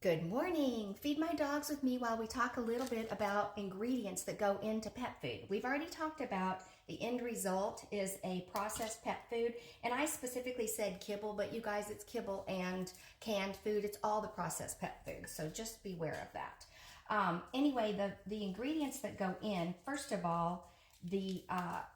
Good morning. Feed my dogs with me while we talk a little bit about ingredients that go into pet food. We've already talked about the end result is a processed pet food, and I specifically said kibble, but you guys, it's kibble and canned food. It's all the processed pet food, so just beware of that. Anyway, the ingredients that go in, first of all, the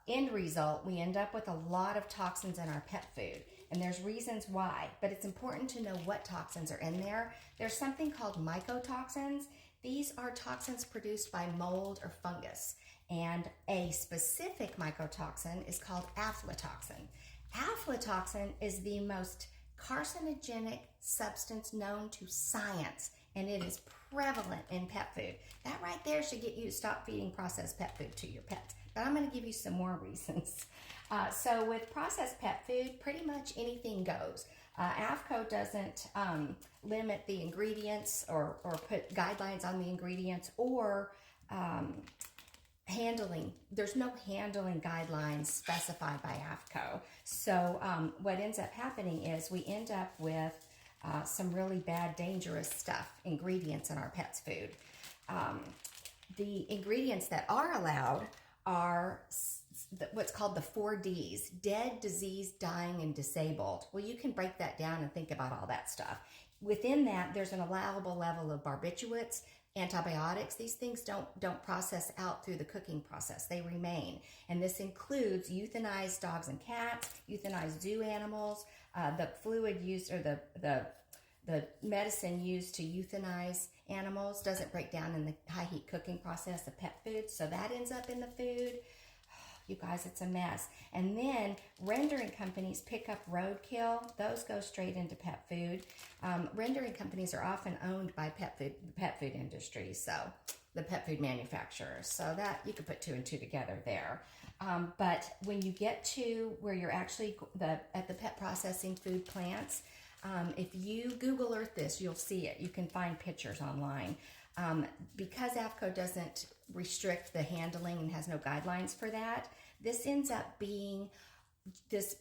end result, we end up with a lot of toxins in our pet food. And there's reasons why, but it's important to know what toxins are in there. There's something called mycotoxins. These are toxins produced by mold or fungus. And a specific mycotoxin is called aflatoxin. Aflatoxin is the most carcinogenic substance known to science, and it is prevalent in pet food. That right there should get you to stop feeding processed pet food to your pets. But I'm going to give you some more reasons. So with processed pet food, pretty much anything goes. AAFCO doesn't limit the ingredients or put guidelines on the ingredients or handling. There's no handling guidelines specified by AAFCO. So what ends up happening is we end up with some really bad, dangerous stuff, ingredients in our pet's food. The ingredients that are allowed are what's called the 4Ds: dead, diseased, dying, and disabled. Well, you can break that down and think about all that stuff. Within that, there's an allowable level of barbiturates, antibiotics. These things don't process out through the cooking process. They remain. And this includes euthanized dogs and cats, euthanized zoo animals, the fluid used, or the medicine used to euthanize animals doesn't break down in the high heat cooking process of pet food, so that ends up in the food. You guys, it's a mess. And then rendering companies pick up roadkill. Those go straight into pet food. Rendering companies are often owned by the pet food industry, so the pet food manufacturers. So that you could put two and two together there. But when you get to where you're actually at the pet processing food plants, if you Google Earth this, you'll see it. You can find pictures online. Because AAFCO doesn't restrict the handling and has no guidelines for that, this ends up being this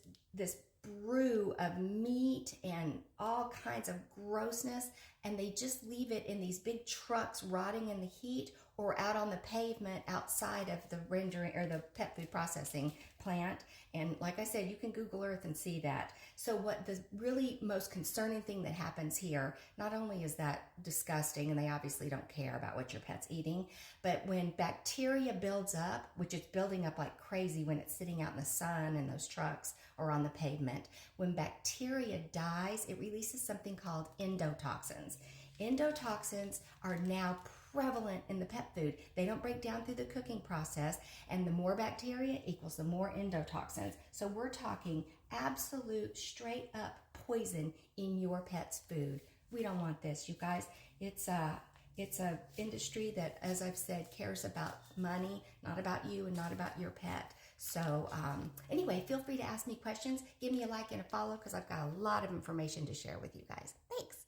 brew of meat and all kinds of grossness, and they just leave it in these big trucks rotting in the heat or out on the pavement outside of the rendering or the pet food processing plant. And like I said, you can Google Earth and see that. So what the really most concerning thing that happens here, not only is that disgusting, and they obviously don't care about what your pet's eating, but when bacteria builds up, which it's building up like crazy when it's sitting out in the sun in those trucks or on the pavement, when bacteria dies, it releases something called endotoxins. Endotoxins are now prevalent in the pet food. They don't break down through the cooking process, and the more bacteria equals the more endotoxins. So we're talking absolute straight up poison in your pet's food. We don't want this, you guys. It's a industry that, as I've said, cares about money, not about you and not about your pet. So anyway, feel free to ask me questions. Give me a like and a follow because I've got a lot of information to share with you guys. Thanks.